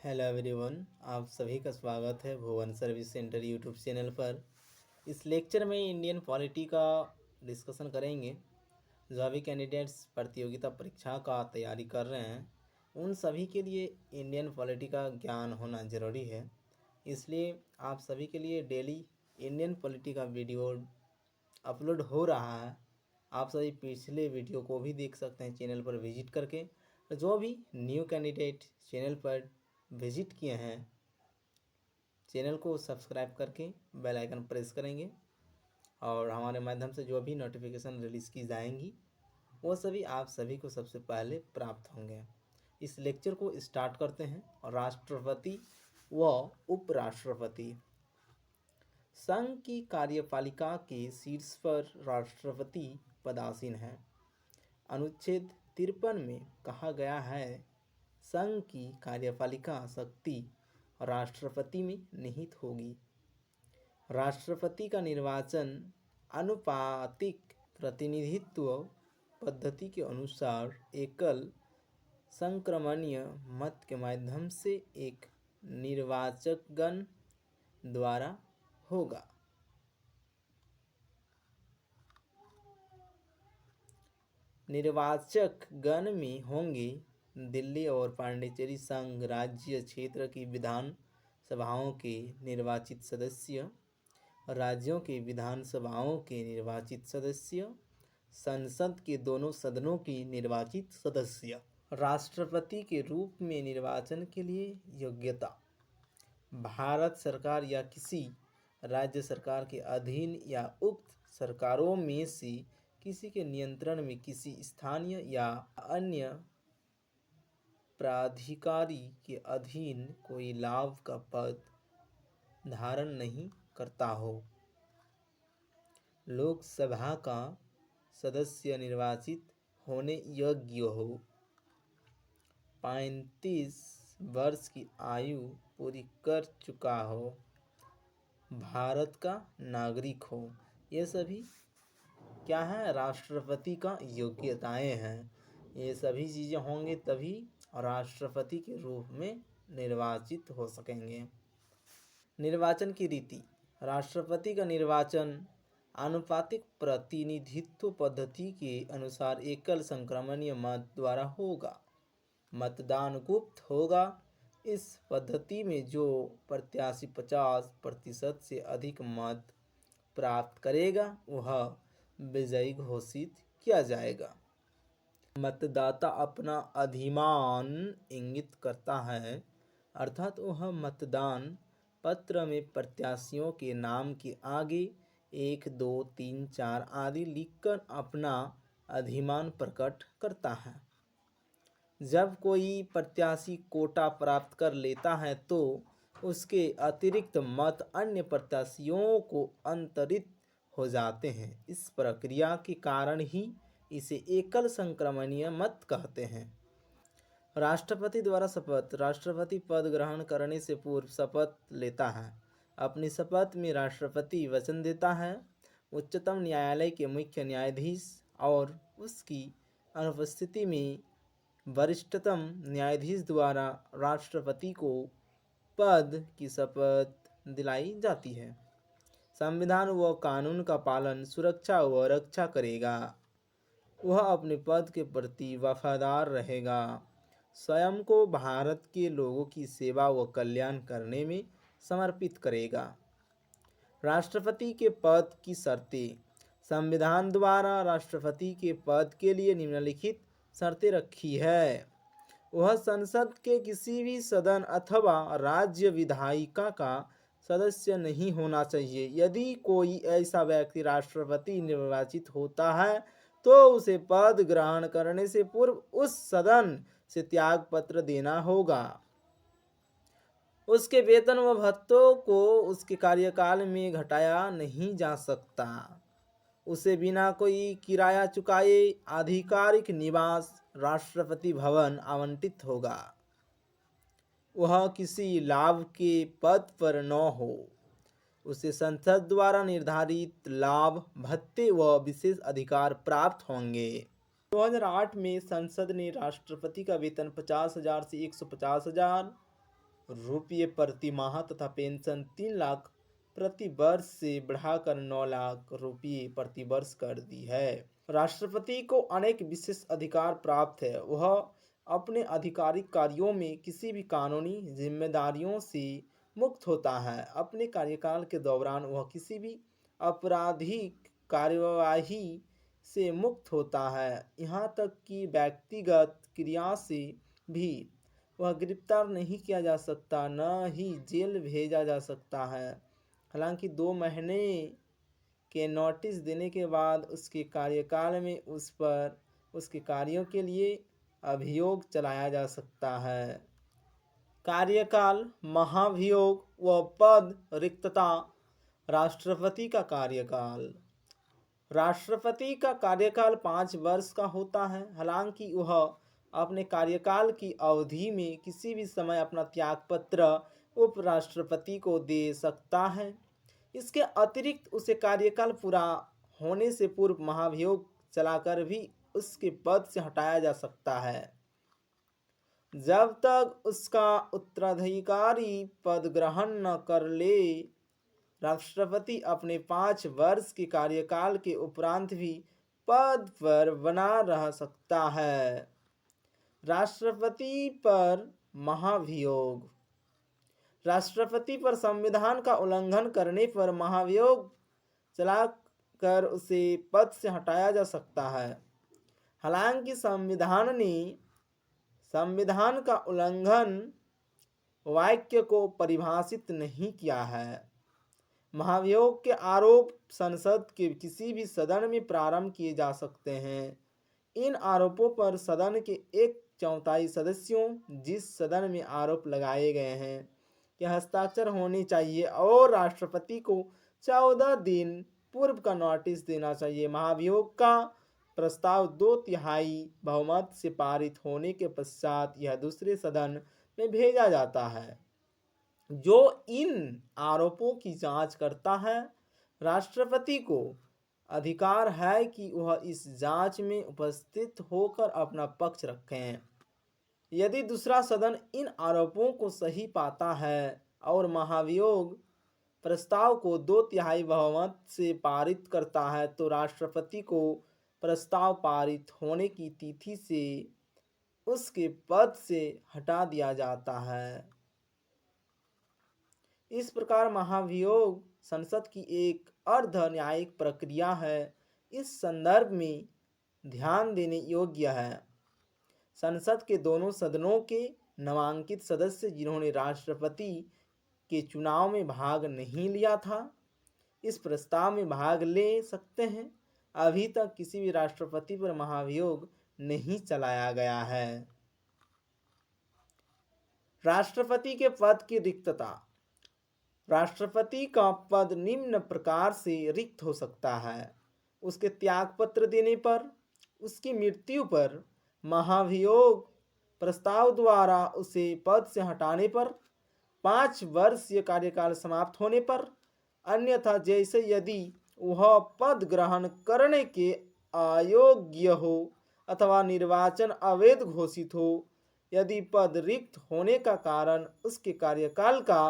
Hello everyone, आप सभी का स्वागत है भुवन सर्विस सेंटर यूट्यूब चैनल पर। इस लेक्चर में इंडियन पॉलिटी का डिस्कशन करेंगे। जो भी कैंडिडेट्स प्रतियोगिता परीक्षा का तैयारी कर रहे हैं उन सभी के लिए इंडियन पॉलिटी का ज्ञान होना ज़रूरी है। इसलिए आप सभी के लिए डेली इंडियन पॉलिटी का वीडियो अपलोड हो रहा है। आप सभी पिछले वीडियो को भी देख सकते हैं चैनल पर विजिट करके। जो भी न्यू कैंडिडेट चैनल पर विजिट किए हैं चैनल को सब्सक्राइब करके बेल आइकन प्रेस करेंगे और हमारे माध्यम से जो भी नोटिफिकेशन रिलीज़ की जाएंगी वो सभी आप सभी को सबसे पहले प्राप्त होंगे। इस लेक्चर को स्टार्ट करते हैं। राष्ट्रपति व उपराष्ट्रपति। संघ की कार्यपालिका के शीर्ष पर राष्ट्रपति पदासीन है। अनुच्छेद 53 में कहा गया है, संघ की कार्यपालिका शक्ति राष्ट्रपति में निहित होगी। राष्ट्रपति का निर्वाचन आनुपातिक प्रतिनिधित्व पद्धति के अनुसार एकल संक्रमणीय मत के माध्यम से एक निर्वाचकगण द्वारा होगा। निर्वाचक गण में होंगे दिल्ली और पांडिचेरी संघ राज्य क्षेत्र की विधान सभाओं के निर्वाचित सदस्य, राज्यों के विधानसभाओं के निर्वाचित सदस्य, संसद के दोनों सदनों की निर्वाचित सदस्य। राष्ट्रपति के रूप में निर्वाचन के लिए योग्यता। भारत सरकार या किसी राज्य सरकार के अधीन या उक्त सरकारों में से किसी के नियंत्रण में किसी स्थानीय या अन्य प्राधिकारी के अधीन कोई लाभ का पद धारण नहीं करता हो। लोकसभा का सदस्य निर्वाचित होने योग्य हो। 35 वर्ष की आयु पूरी कर चुका हो। भारत का नागरिक हो। ये सभी क्या है, राष्ट्रपति का योग्यताएं हैं। ये सभी चीज़ें होंगे तभी राष्ट्रपति के रूप में निर्वाचित हो सकेंगे। निर्वाचन की रीति। राष्ट्रपति का निर्वाचन आनुपातिक प्रतिनिधित्व पद्धति के अनुसार एकल संक्रमणीय मत द्वारा होगा। मतदान गुप्त होगा। इस पद्धति में जो प्रत्याशी 50% से अधिक मत प्राप्त करेगा वह विजयी घोषित किया जाएगा। मतदाता अपना अधिमान इंगित करता है, अर्थात वह मतदान पत्र में प्रत्याशियों के नाम के आगे 1, 2, 3, 4 आदि लिखकर अपना अधिमान प्रकट करता है। जब कोई प्रत्याशी कोटा प्राप्त कर लेता है तो उसके अतिरिक्त मत अन्य प्रत्याशियों को अंतरित हो जाते हैं। इस प्रक्रिया के कारण ही इसे एकल संक्रमणीय मत कहते हैं। राष्ट्रपति द्वारा शपथ। राष्ट्रपति पद ग्रहण करने से पूर्व शपथ लेता है। अपनी शपथ में राष्ट्रपति वचन देता है, उच्चतम न्यायालय के मुख्य न्यायाधीश और उसकी अनुपस्थिति में वरिष्ठतम न्यायाधीश द्वारा राष्ट्रपति को पद की शपथ दिलाई जाती है। संविधान व कानून का पालन, सुरक्षा व रक्षा करेगा। वह अपने पद के प्रति वफादार रहेगा। स्वयं को भारत के लोगों की सेवा व कल्याण करने में समर्पित करेगा। राष्ट्रपति के पद की शर्तें। संविधान द्वारा राष्ट्रपति के पद के लिए निम्नलिखित शर्तें रखी है। वह संसद के किसी भी सदन अथवा राज्य विधायिका का सदस्य नहीं होना चाहिए। यदि कोई ऐसा व्यक्ति राष्ट्रपति निर्वाचित होता है तो उसे पद ग्रहण करने से पूर्व उस सदन से त्याग पत्र देना होगा। उसके वेतन व भत्तों को उसके कार्यकाल में घटाया नहीं जा सकता। उसे बिना कोई किराया चुकाए आधिकारिक निवास राष्ट्रपति भवन आवंटित होगा। वह किसी लाभ के पद पर न हो। उसे संसद द्वारा निर्धारित लाभ, भत्ते व विशेष अधिकार प्राप्त होंगे। 2008 में संसद ने राष्ट्रपति का वेतन 50,000 से 150,000 रुपये प्रति माह तथा पेंशन 3 लाख प्रति वर्ष से बढ़ाकर 9 लाख रुपये प्रति वर्ष कर दी है। राष्ट्रपति को अनेक विशेष अधिकार प्राप्त है। वह अपने आधिकारिक कार्यों में किसी भी कानूनी जिम्मेदारियों से मुक्त होता है। अपने कार्यकाल के दौरान वह किसी भी आपराधिक कार्यवाही से मुक्त होता है, यहाँ तक कि व्यक्तिगत क्रिया से भी वह गिरफ्तार नहीं किया जा सकता, न ही जेल भेजा जा सकता है। हालांकि 2 महीने के नोटिस देने के बाद उसके कार्यकाल में उस पर उसके कार्यों के लिए अभियोग चलाया जा सकता है। कार्यकाल, महाभियोग व पद रिक्तता। राष्ट्रपति का कार्यकाल। राष्ट्रपति का कार्यकाल 5 वर्ष का होता है। हालांकि वह अपने कार्यकाल की अवधि में किसी भी समय अपना त्यागपत्र उपराष्ट्रपति को दे सकता है। इसके अतिरिक्त उसे कार्यकाल पूरा होने से पूर्व महाभियोग चलाकर भी उसके पद से हटाया जा सकता है, जब तक उसका उत्तराधिकारी पद ग्रहण न कर ले। राष्ट्रपति अपने 5 वर्ष के कार्यकाल के उपरांत भी पद पर बना रह सकता है। राष्ट्रपति पर महाभियोग। राष्ट्रपति पर संविधान का उल्लंघन करने पर महाभियोग चलाकर उसे पद से हटाया जा सकता है। हालांकि संविधान का उल्लंघन वाक्य को परिभाषित नहीं किया है। महाभियोग के आरोप संसद के किसी भी सदन में प्रारंभ किए जा सकते हैं। इन आरोपों पर सदन के 1/4 सदस्यों, जिस सदन में आरोप लगाए गए हैं, के हस्ताक्षर होने चाहिए और राष्ट्रपति को 14 दिन पूर्व का नोटिस देना चाहिए। महाभियोग का प्रस्ताव 2/3 बहुमत से पारित होने के पश्चात यह दूसरे सदन में भेजा जाता है, जो इन आरोपों की जांच करता है। राष्ट्रपति को अधिकार है कि वह इस जांच में उपस्थित होकर अपना पक्ष रखें। यदि दूसरा सदन इन आरोपों को सही पाता है और महाभियोग प्रस्ताव को 2/3 बहुमत से पारित करता है, तो राष्ट्रपति को प्रस्ताव पारित होने की तिथि से उसके पद से हटा दिया जाता है। इस प्रकार महाभियोग संसद की एक अर्ध न्यायिक प्रक्रिया है। इस संदर्भ में ध्यान देने योग्य है, संसद के दोनों सदनों के नामांकित सदस्य जिन्होंने राष्ट्रपति के चुनाव में भाग नहीं लिया था, इस प्रस्ताव में भाग ले सकते हैं। अभी तक किसी भी राष्ट्रपति पर महाभियोग नहीं चलाया गया है। राष्ट्रपति के पद की रिक्तता। राष्ट्रपति का पद निम्न प्रकार से रिक्त हो सकता है: उसके त्यागपत्र देने पर, उसकी मृत्यु पर, महाभियोग प्रस्ताव द्वारा उसे पद से हटाने पर, 5 वर्षीय कार्यकाल समाप्त होने पर, अन्यथा जैसे यदि वह पद ग्रहण करने के अयोग्य हो अथवा निर्वाचन अवैध घोषित हो। यदि पद रिक्त होने का कारण उसके कार्यकाल का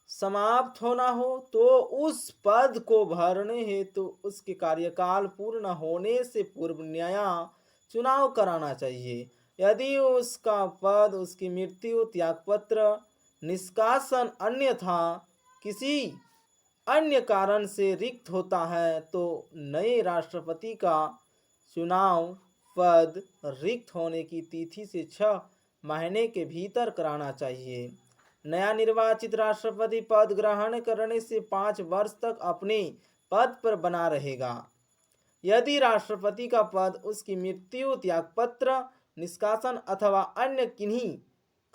समाप्त होना हो, तो उस पद को भरने हेतु उसके कार्यकाल पूर्ण होने से पूर्व नया चुनाव कराना चाहिए। यदि उसका पद उसकी मृत्यु, त्यागपत्र, निष्कासन अन्यथा किसी अन्य कारण से रिक्त होता है, तो नए राष्ट्रपति का चुनाव पद रिक्त होने की तिथि से 6 महीने के भीतर कराना चाहिए। नया निर्वाचित राष्ट्रपति पद ग्रहण करने से 5 वर्ष तक अपने पद पर बना रहेगा। यदि राष्ट्रपति का पद उसकी मृत्यु, त्यागपत्र, निष्कासन अथवा अन्य किन्हीं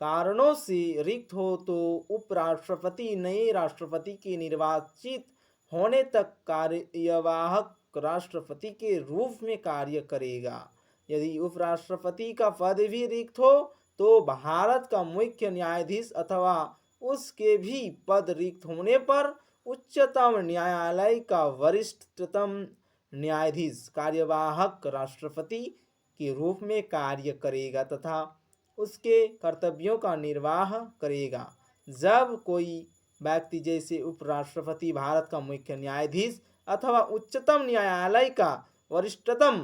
कारणों से रिक्त हो, तो उपराष्ट्रपति नए राष्ट्रपति के निर्वाचित होने तक कार्यवाहक राष्ट्रपति के रूप में कार्य करेगा। यदि उपराष्ट्रपति का पद भी रिक्त हो, तो भारत का मुख्य न्यायाधीश अथवा उसके भी पद रिक्त होने पर उच्चतम न्यायालय का वरिष्ठतम न्यायाधीश कार्यवाहक राष्ट्रपति के रूप में कार्य करेगा तथा उसके कर्तव्यों का निर्वाह करेगा। जब कोई व्यक्ति जैसे उपराष्ट्रपति भारत का मुख्य न्यायाधीश अथवा उच्चतम न्यायालय का वरिष्ठतम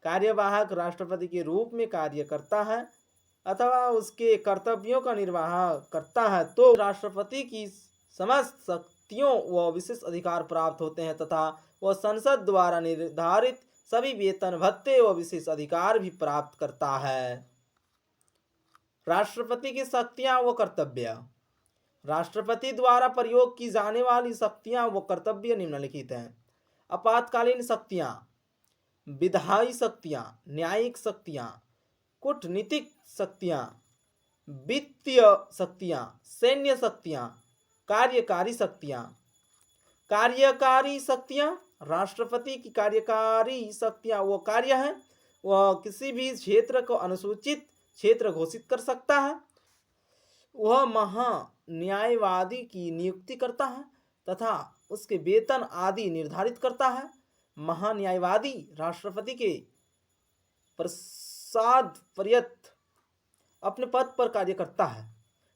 कार्यवाहक राष्ट्रपति के रूप में कार्य करता है अथवा उसके कर्तव्यों का निर्वाह करता है तो राष्ट्रपति की समस्त शक्तियों व विशेष अधिकार प्राप्त होते हैं तथा वह संसद द्वारा निर्धारित सभी वेतन भत्ते व विशेष अधिकार भी प्राप्त करता है। राष्ट्रपति की शक्तियां व कर्तव्य। राष्ट्रपति द्वारा प्रयोग की जाने वाली शक्तियां व कर्तव्य निम्नलिखित हैं। आपातकालीन शक्तियां, विधायी शक्तियां, न्यायिक शक्तियां, कूटनीतिक शक्तियां, वित्तीय शक्तियां, सैन्य शक्तियां, कार्यकारी शक्तियां। कार्यकारी शक्तियां, राष्ट्रपति की कार्यकारी शक्तियां वो कार्य है वह किसी भी क्षेत्र को अनुसूचित क्षेत्र घोषित कर सकता है, वह महान्यायवादी की नियुक्ति करता है तथा उसके वेतन आदि निर्धारित करता है। महान्यायवादी राष्ट्रपति के प्रसाद पर्यंत अपने पद पर कार्य करता है।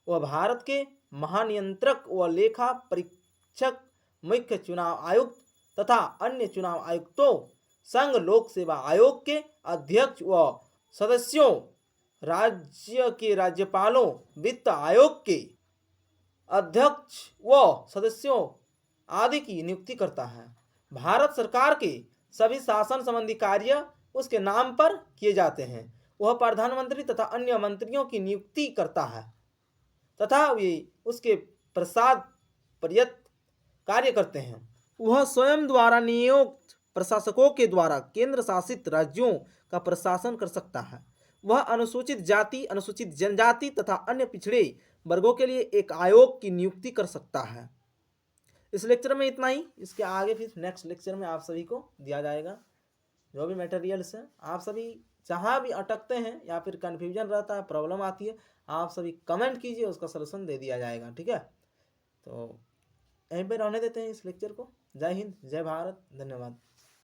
वह भारत के महानियंत्रक व लेखा परीक्षक, मुख्य चुनाव आयुक्त तथा अन्य चुनाव आयुक्तों, संघ लोक सेवा आयोग के अध्यक्ष व सदस्यों, राज्य के राज्यपालों, वित्त आयोग के अध्यक्ष व सदस्यों आदि की नियुक्ति करता है। भारत सरकार के सभी शासन संबंधी कार्य उसके नाम पर किए जाते हैं। वह प्रधानमंत्री तथा अन्य मंत्रियों की नियुक्ति करता है तथा वे उसके प्रसाद पर्यंत कार्य करते हैं। वह स्वयं द्वारा नियुक्त प्रशासकों के द्वारा केंद्र शासित राज्यों का प्रशासन कर सकता है। वह अनुसूचित जाति, अनुसूचित जनजाति तथा अन्य पिछड़े वर्गों के लिए एक आयोग की नियुक्ति कर सकता है। इस लेक्चर में इतना ही। इसके आगे फिर नेक्स्ट लेक्चर में आप सभी को दिया जाएगा जो भी मटेरियल्स है। आप सभी जहाँ भी अटकते हैं या फिर कन्फ्यूजन रहता है, प्रॉब्लम आती है, आप सभी कमेंट कीजिए, उसका सलूशन दे दिया जाएगा। ठीक है, तो यहीं पे रहने देते हैं इस लेक्चर को। जय हिंद, जय भारत, धन्यवाद।